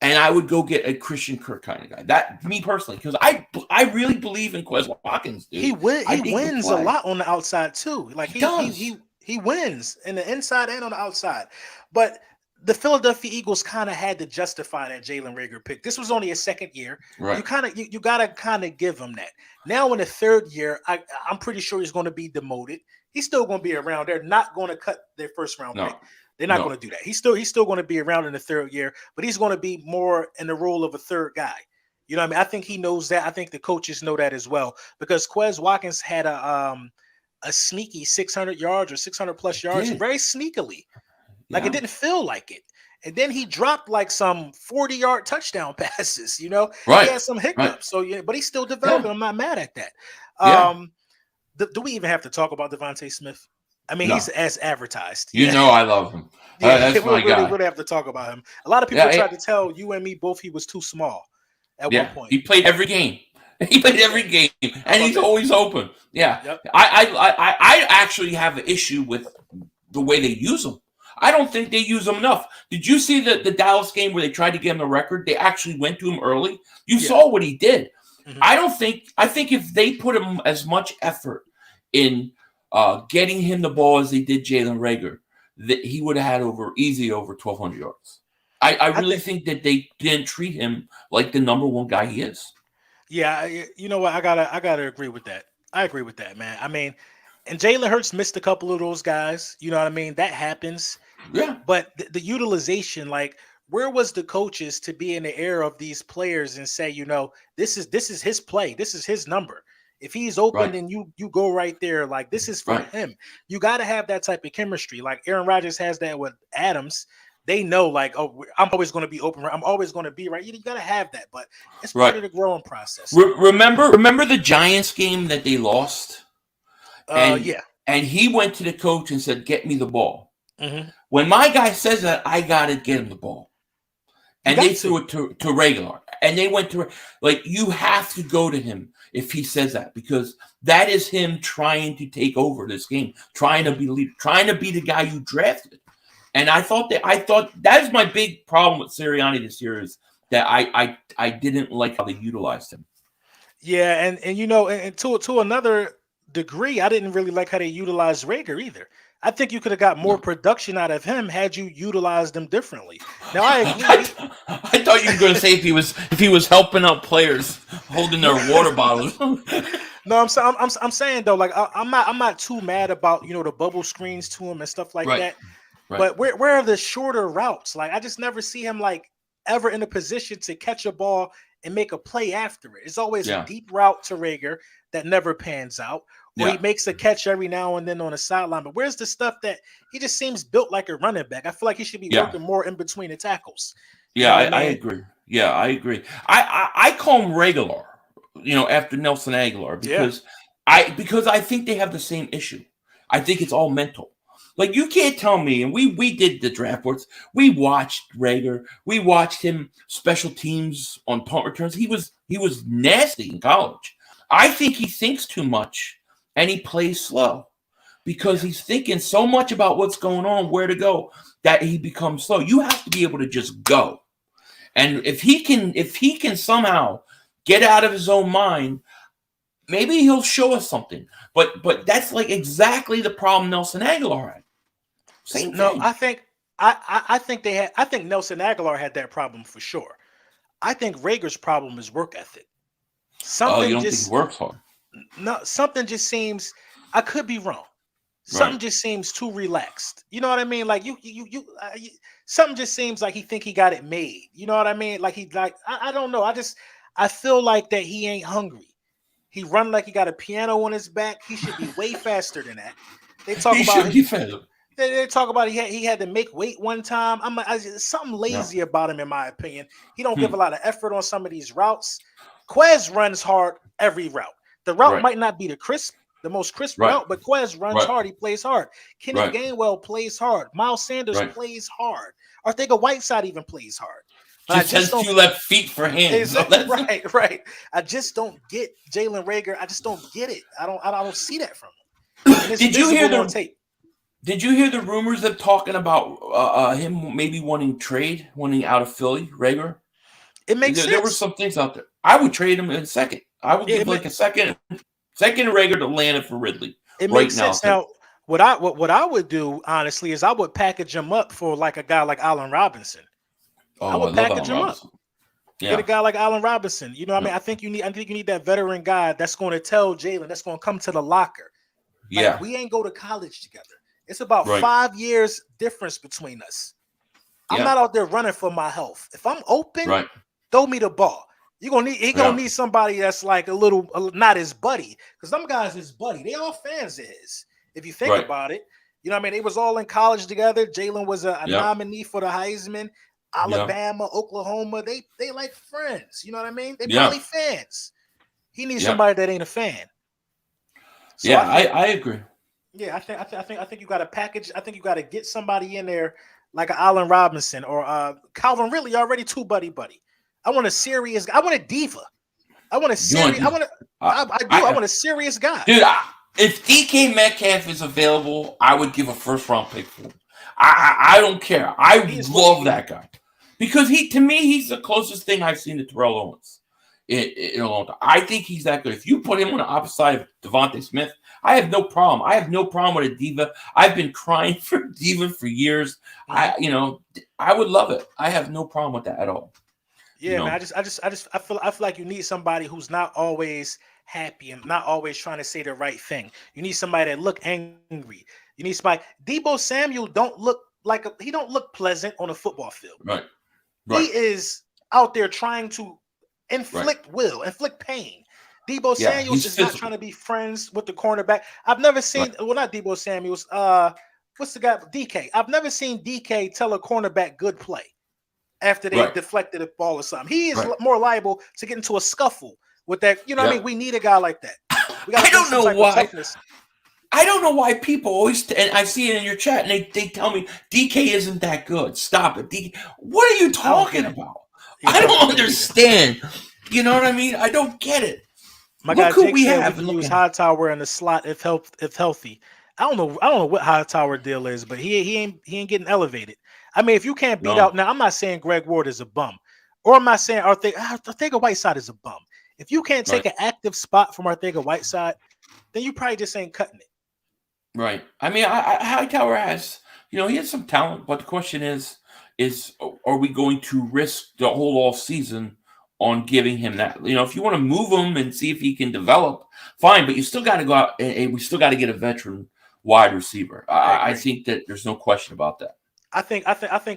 And I would go get a Christian Kirk kind of guy. That me personally, because I really believe in Quez Watkins, dude. He I think he can wins a play. lot on the outside too. Like He does. he wins in the inside and on the outside. But the Philadelphia Eagles kind of had to justify that Jalen Reagor pick. This was only his second year. Right. You gotta kind of give him that. Now in the third year, I'm pretty sure he's going to be demoted. He's still going to be around. They're not going to cut their first round No. pick. They're not No. going to do that. He's still going to be around in the third year, but he's going to be more in the role of a third guy. You know what I mean? I think he knows that. I think the coaches know that as well, because Quez Watkins had a sneaky 600 yards or 600 plus yards, did. very sneakily. Like, Yeah. it didn't feel like it. And then he dropped like some 40-yard touchdown passes, you know? Right. He had some hiccups. Right. So, yeah, but he's still developing. Yeah. I'm not mad at that. Yeah. Do we even have to talk about Devontae Smith? I mean, No. he's as advertised. You know I love him. Yeah, That's my we guy. really have to talk about him. A lot of people Yeah, tried to tell you and me both he was too small at one Yeah. point. He played every game. He played every game, and he's always open. Yeah. Yep. I actually have an issue with the way they use him. I don't think they use him enough. Did you see the Dallas game where they tried to get him the record? They actually went to him early. You saw what he did. Mhm. I think if they put him as much effort in getting him the ball as they did Jalen Reagor, that he would have had over 1,200 yards. I really think that they didn't treat him like the number one guy he is. Yeah, you know what? I gotta agree with that. I agree with that, man. I mean, and Jalen Hurts missed a couple of those guys. You know what I mean? That happens. Yeah. But the utilization, like, where was the coaches to be in the air of these players and say, you know, this is his play, this is his number. If he's open, Right. then you go right there. Like, this is for Right. him. You got to have that type of chemistry. Like Aaron Rodgers has that with Adams. They know, like, oh, I'm always going to be open. I'm always going to be right. You got to have that, but it's part of the growing process. Remember the Giants game that they lost? Yeah. And he went to the coach and said, "Get me the ball." Mm-hmm. When my guy says that, I gotta get him the ball. And they threw it to Reagor. And they went to, like, you have to go to him if he says that, because that is him trying to take over this game, trying to be the leader, trying to be the guy you drafted. And I thought that is my big problem with Sirianni this year, is that I didn't like how they utilized him. Yeah, and you know, and to another degree, I didn't really like how they utilized Reagor either. I think you could have got more production out of him had you utilized him differently. Now, I agree. I thought you were going to say if he was helping out players holding their water bottles. No, I'm saying though, like, I'm not too mad about, you know, the bubble screens to him and stuff like that. Right. But where are the shorter routes? Like, I just never see him, like, ever in a position to catch a ball and make a play after it. It's always a deep route to Reagor that never pans out. Or he makes a catch every now and then on the sideline. But where's the stuff that he just seems built like a running back? I feel like he should be working more in between the tackles. Yeah, I agree. Yeah, I agree. I call him Reagor, you know, after Nelson Aguilar, because I think they have the same issue. I think it's all mental. Like, you can't tell me, and we did the draft boards. We watched Reagor. We watched him special teams on punt returns. He was nasty in college. I think he thinks too much and he plays slow because he's thinking so much about what's going on, where to go, that he becomes slow. You have to be able to just go. And if he can somehow get out of his own mind, maybe he'll show us something. But that's like exactly the problem Nelson Aguilar had. Same thing. No, I think Nelson Aguilar had that problem for sure. I think Reagor's problem is work ethic. You don't think he works hard? No, something just seems, I could be wrong. Something just seems too relaxed. You know what I mean? Like, something just seems like he think he got it made. You know what I mean? Like, I don't know. I feel like that he ain't hungry. He run like he got a piano on his back. He should be way faster than that. They talk They talk about he had to make weight one time. Something lazy about him, in my opinion. He don't give a lot of effort on some of these routes. Quez runs hard every route. The route Right. might not be the most crisp Right. route, but Quez runs Right. hard. He plays hard. Kenny Right. Gainwell plays hard. Miles Sanders Right. plays hard. Arthega-Whiteside even plays hard. But Just has 2 left feet for hands. Right. I just don't get Jalen Reagor. I just don't get it. I don't see that from him. And it's Did you hear visible on tape. Did you hear the rumors of talking about him maybe wanting out of Philly, Reagor? It makes sense. There were some things out there. I would trade him in a second. I would give a second Reagor to land it for Ridley. It makes sense. Now, what I would do honestly is I would package him up for like a guy like Allen Robinson. Oh, I would package him up. Yeah. Get a guy like Allen Robinson. You know what I mean? I think you need that veteran guy that's going to tell Jalen, that's going to come to the locker. Like, we ain't go to college together. It's about 5 years difference between us. I'm not out there running for my health. If I'm open, throw me the ball. He gonna need somebody that's like a little not his buddy, because some guys his buddy. They all fans of his. If you think about it, you know what I mean. They was all in college together. Jalen was a nominee for the Heisman. Alabama, Oklahoma, they like friends. You know what I mean? They probably fans. He needs somebody that ain't a fan. So I agree. Yeah, I think you got to package. I think you got to get somebody in there like an Allen Robinson or Calvin Ridley, already too buddy. I want a serious. I want a diva. I want a serious. I want a serious guy, dude. If DK Metcalf is available, I would give a first-round pick for him. I don't care. I love that guy because to me, he's the closest thing I've seen to Terrell Owens in a long time. I think he's that good. If you put him on the opposite side of Devontae Smith, I have no problem. I have no problem with a diva. I've been crying for a diva for years. I would love it. I have no problem with that at all. Yeah, man. I feel like you need somebody who's not always happy and not always trying to say the right thing. You need somebody that look angry. You need somebody. Deebo Samuel don't look pleasant on a football field. Right. He is out there trying to inflict pain. Deebo Samuels is not trying to be friends with the cornerback. I've never seen not Deebo Samuels. What's the guy? DK. I've never seen DK tell a cornerback good play after they deflected a ball or something. He is more liable to get into a scuffle with that. You know what I mean? We need a guy like that. I don't know why. I don't know why people always, and I see it in your chat, and they tell me DK isn't that good. Stop it. What are you talking about? I don't understand. You know what I mean? I don't get it. My guy Jake said we can use Hightower in the slot if healthy. I don't know what Hightower deal is, but he ain't getting elevated. I mean, if you can't beat out now, I'm not saying Greg Ward is a bum, or I'm not saying Arthega-Whiteside is a bum. If you can't take an active spot from Arthega-Whiteside, then you probably just ain't cutting it. Right. I mean, Hightower has, he has some talent, but the question is are we going to risk the whole off season on giving him that? If you want to move him and see if he can develop, fine, but you still got to go out and we still got to get a veteran wide receiver. I think that there's no question about that. I think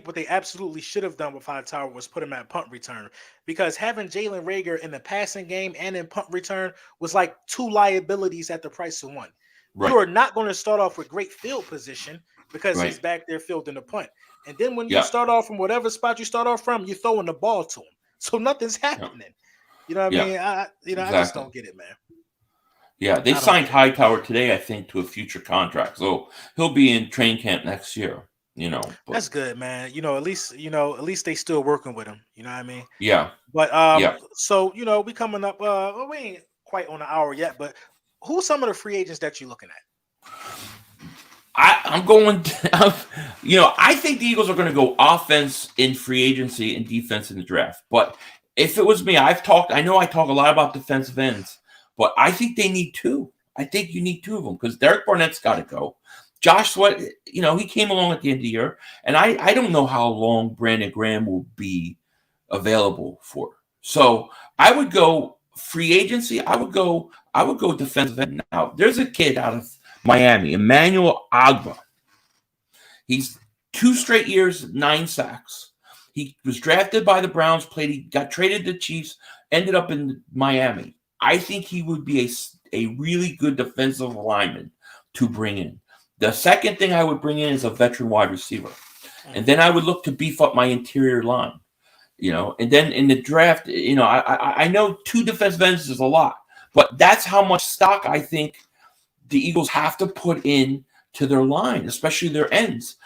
what they absolutely should have done with Hightower was put him at punt return, because having Jalen Reagor in the passing game and in punt return was like two liabilities at the price of one. Right. You are not going to start off with great field position because he's back there fielding the punt. And then when you start off from whatever spot you start off from, you're throwing the ball to him. So nothing's happening. You know what I mean? Exactly. I just don't get it, man. Yeah, they signed Hightower today, I think, to a future contract. So he'll be in training camp next year. That's good, man. At least they still working with him. You know what I mean? Yeah. But so we coming up. We ain't quite on an hour yet, but who's some of the free agents that you're looking at? I'm going. I think the Eagles are going to go offense in free agency and defense in the draft. But if it was me, I talk a lot about defensive ends, but I think they need two. I think you need two of them because Derek Barnett's got to go. Josh Sweat, he came along at the end of the year, and I don't know how long Brandon Graham will be available for. So I would go free agency. I would go defensive end. Now, there's a kid out of Miami, Emmanuel Agba. He's 2 straight years, 9 sacks. He was drafted by the Browns, he got traded to the Chiefs, ended up in Miami. I think he would be a really good defensive lineman to bring in. The second thing I would bring in is a veteran wide receiver. And then I would look to beef up my interior line. And then in the draft, I know 2 defensive ends is a lot, but that's how much stock I think the Eagles have to put in to their line, especially their ends.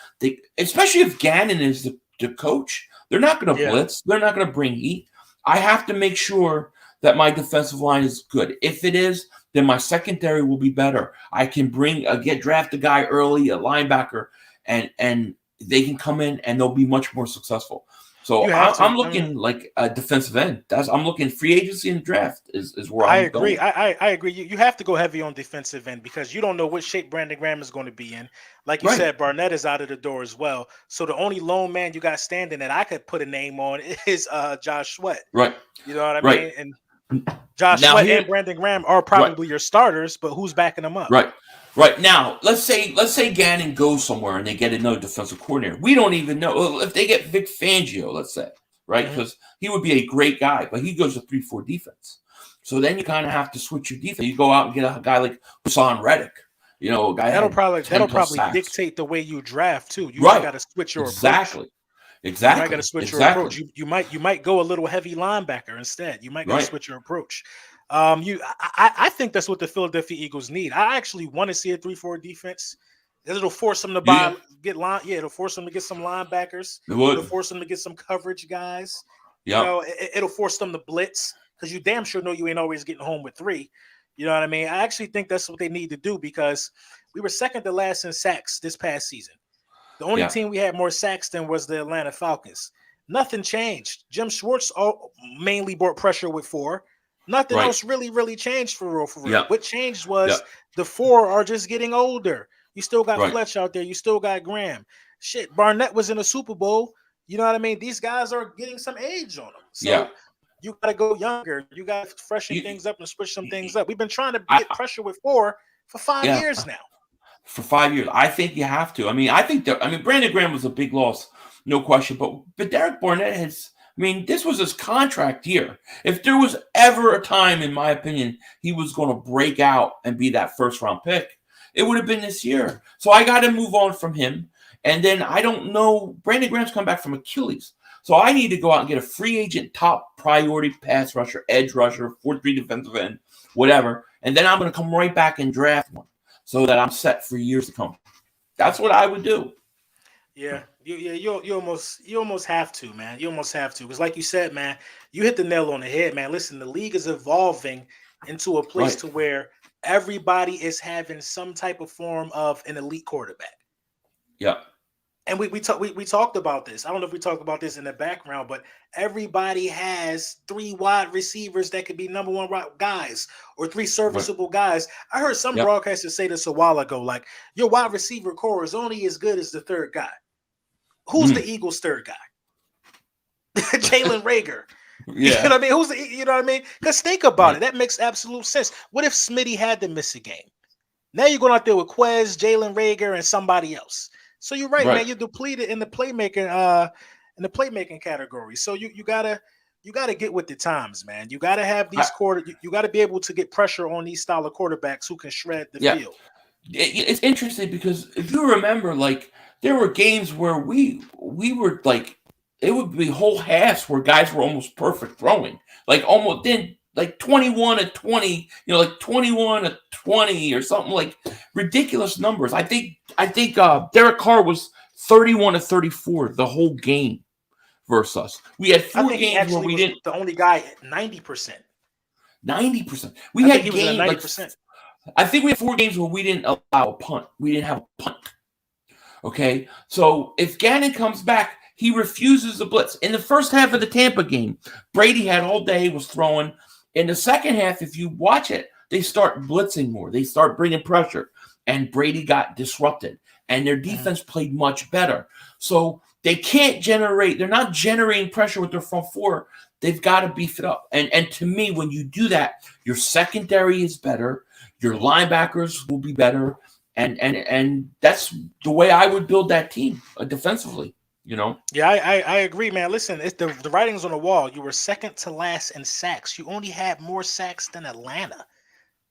Especially if Gannon is the coach, they're not going to blitz. They're not going to bring heat. I have to make sure that my defensive line is good. If it is, then my secondary will be better. I can draft a guy early, a linebacker, and they can come in and they'll be much more successful. So I'm looking like a defensive end. I'm looking free agency and draft is where I'm agree. going. I agree. You have to go heavy on defensive end because you don't know what shape Brandon Graham is going to be in. Like you said, Barnett is out of the door as well. So the only lone man you got standing that I could put a name on is Josh Sweat. Right. You know what I mean? And Josh Sweat and Brandon Graham are probably your starters, but who's backing them up? Right now, let's say Gannon goes somewhere and they get another defensive coordinator. We don't even know if they get Vic Fangio, let's say, right? Because he would be a great guy, but he goes to 3-4 defense. So then you kind of have to switch your defense. You go out and get a guy like Hassan Reddick, a guy that'll probably dictate the way you draft too. You might got to switch your approach. Exactly. You might got to switch your approach. You might go a little heavy linebacker instead. You might got to switch your approach. I think that's what the Philadelphia Eagles need. I actually want to see a 3-4 defense. It'll force them to it'll force them to get some linebackers. It'll force them to get some coverage guys. It'll force them to blitz because you damn sure know you ain't always getting home with 3. You know what I mean? I actually think that's what they need to do because we were second to last in sacks this past season. The only team we had more sacks than was the Atlanta Falcons. Nothing changed. Jim Schwartz mainly brought pressure with 4. Nothing else really changed for real. Yeah. What changed was the 4 are just getting older. You still got Fletch out there. You still got Graham. Shit, Barnett was in a Super Bowl. You know what I mean? These guys are getting some age on them. So you got to go younger. You got to freshen things up and switch some things up. We've been trying to get pressure with 4 for 5 years now. For 5 years. I think you have to. Brandon Graham was a big loss, no question. But Derek Barnett this was his contract year. If there was ever a time, in my opinion, he was going to break out and be that first-round pick, it would have been this year. So I got to move on from him. And then I don't know. Brandon Graham's come back from Achilles. So I need to go out and get a free agent, top priority pass rusher, edge rusher, 4-3 defensive end, whatever. And then I'm going to come right back and draft one so that I'm set for years to come. That's what I would do. Yeah, you almost have to, man. You almost have to because, like you said, man, you hit the nail on the head, man. Listen, the league is evolving into a place to where everybody is having some type of form of an elite quarterback. Yeah, and we talked about this. I don't know if we talked about this in the background, but everybody has 3 wide receivers that could be number 1 guys or 3 serviceable guys. I heard some broadcasters say this a while ago, like your wide receiver core is only as good as the 3rd guy. Who's the Eagles' 3rd guy? Jalen Reagor. Yeah. You know what I mean? You know what I mean? Because think about it. That makes absolute sense. What if Smitty had to miss a game? Now you're going out there with Quez, Jalen Reagor, and somebody else. So you're right, man. You're depleted in the playmaking category. So you gotta get with the times, man. You gotta have these you gotta be able to get pressure on these style of quarterbacks who can shred the field. It's interesting because if you remember, like there were games where we were like, it would be whole halves where guys were almost perfect throwing, like almost then. Like 21-20, like 21-20 or something, like ridiculous numbers. I think Derek Carr was 31-34 the whole game versus us. We had 4 games where we didn't. The only guy at 90%. 90%. We had games 90%. I think we had 4 games where we didn't allow a punt. We didn't have a punt. Okay, so if Gannon comes back, he refuses the blitz. In the first half of the Tampa game, Brady had all day, was throwing. In the second half, if you watch it, they start blitzing more. They start bringing pressure, and Brady got disrupted, and their defense played much better. So they can't generate. They're not generating pressure with their front 4. They've got to beef it up. And to me, when you do that, your secondary is better. Your linebackers will be better, and that's the way I would build that team defensively. Yeah, I agree, man. Listen, it's the writing's on the wall. You were second to last in sacks. You only had more sacks than Atlanta.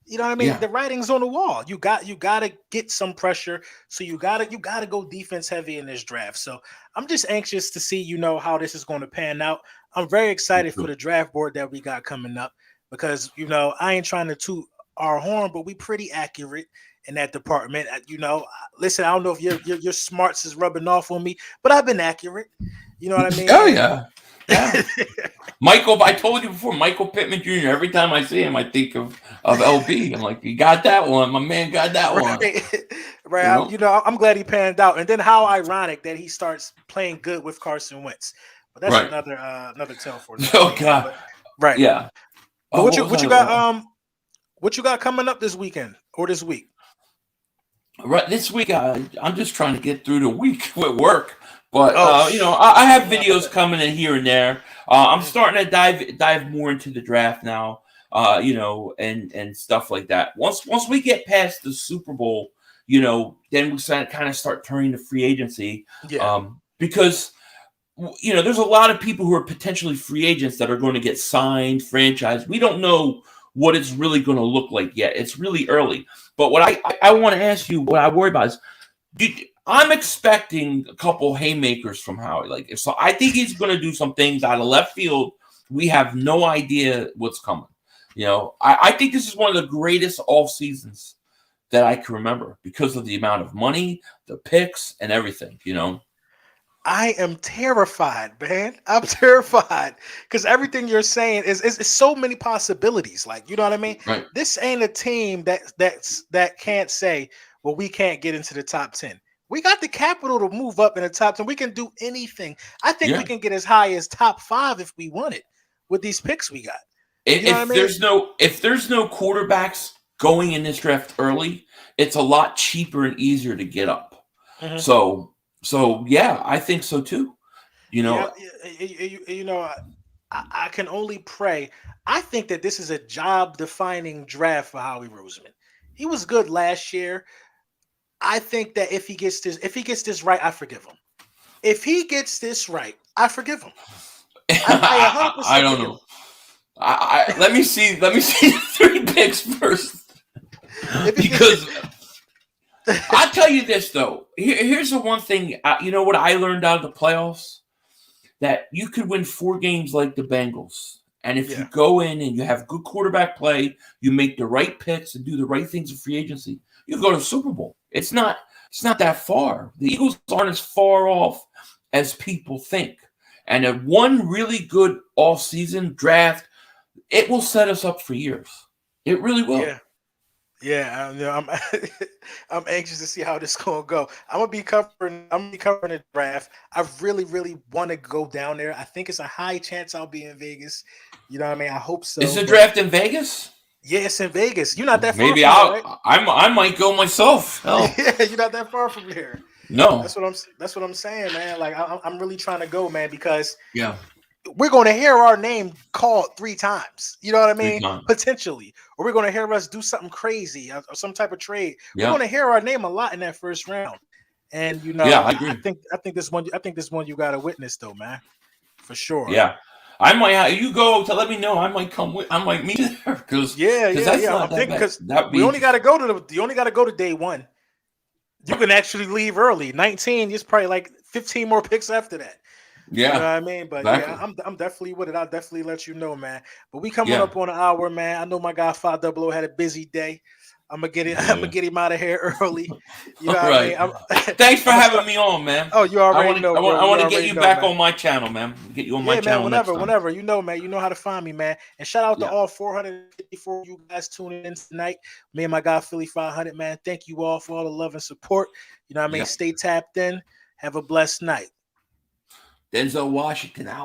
You know what I mean? Yeah. The writing's on the wall. You got to get some pressure. So you got to go defense heavy in this draft. So I'm just anxious to see, how this is going to pan out. I'm very excited for the draft board that we got coming up because, I ain't trying to toot our horn, but we pretty accurate in that department. Listen, I don't know if your smarts is rubbing off on me, but I've been accurate. You know what I mean? Oh yeah. Yeah. Michael, I told you before, Michael Pittman Jr. Every time I see him, I think of LB. I'm like, you got that one. My man got that one. Right. I'm glad he panned out. And then how ironic that he starts playing good with Carson Wentz. But that's another tale for another Oh day, God. But, right. Yeah. But what you got? What you got coming up this weekend or this week? Right. This week, I'm just trying to get through the week with work. But I have videos coming in here and there. I'm starting to dive more into the draft now. And stuff like that. Once we get past the Super Bowl, then we kind of start turning to free agency. Yeah. Because there's a lot of people who are potentially free agents that are going to get signed, franchised. We don't know what it's really going to look like yet. It's really early. But what I want to ask you, what I worry about is, I'm expecting a couple haymakers from Howie. So I think he's going to do some things out of left field. We have no idea what's coming. I think this is one of the greatest off seasons that I can remember because of the amount of money, the picks, and everything. I am terrified, man. I'm terrified because everything you're saying is so many possibilities. You know what I mean? Right. This ain't a team that can't say, well, we can't get into the top 10. We got the capital to move up in the top 10. We can do anything. I think we can get as high as top 5 if we want it with these picks we got. If there's no quarterbacks going in this draft early, it's a lot cheaper and easier to get up. Mm-hmm. So yeah, I think so too. I can only pray. I think that this is a job-defining draft for Howie Roseman. He was good last year. I think that if he gets this right, I forgive him. If he gets this right, I forgive him. I don't know. Let me see the 3 picks first. Because I'll tell you this though. Here's the one thing. What I learned out of the playoffs? That you could win 4 games like the Bengals. And if you go in and you have good quarterback play, you make the right picks and do the right things in free agency, you go to the Super Bowl. It's not that far. The Eagles aren't as far off as people think. And one really good off-season draft, it will set us up for years. It really will. Yeah. I'm anxious to see how this is gonna go. I'm gonna be covering the draft. I really, really want to go down there. I think it's a high chance I'll be in Vegas. You know what I mean? I hope so. Is the draft in Vegas? Yeah, it's in Vegas. You're not that far. Maybe from here, right? I might go myself. Yeah, you're not that far from here. No, that's what I'm saying, man. I'm really trying to go, man, because we're going to hear our name called 3 times. You know what I mean? Potentially, or we're going to hear us do something crazy or some type of trade. We're going to hear our name a lot in that first round, and I agree. I think this one you got to witness though, man, for sure. Yeah. I might. You go to let me know. I might come with. I might meet you there because I'm thinking because we only got to go to day 1. You can actually leave early. 19 is probably like 15 more picks after that. Yeah, you know what I mean. But exactly. I'm definitely with it. I'll definitely let you know, man. But we coming up on an hour, man. I know my guy 500 had a busy day. I'm gonna get him out of here early. You know what I mean? Thanks for having me on, man. Oh, you already know. I want to get you back on my channel, man. Get you on my channel. Whenever. You know, man. You know how to find me, man. And shout out to all 454 you guys tuning in tonight. Me and my guy Philly 500, man. Thank you all for all the love and support. You know what I mean? Stay tapped in. Have a blessed night. Denzel Washington out.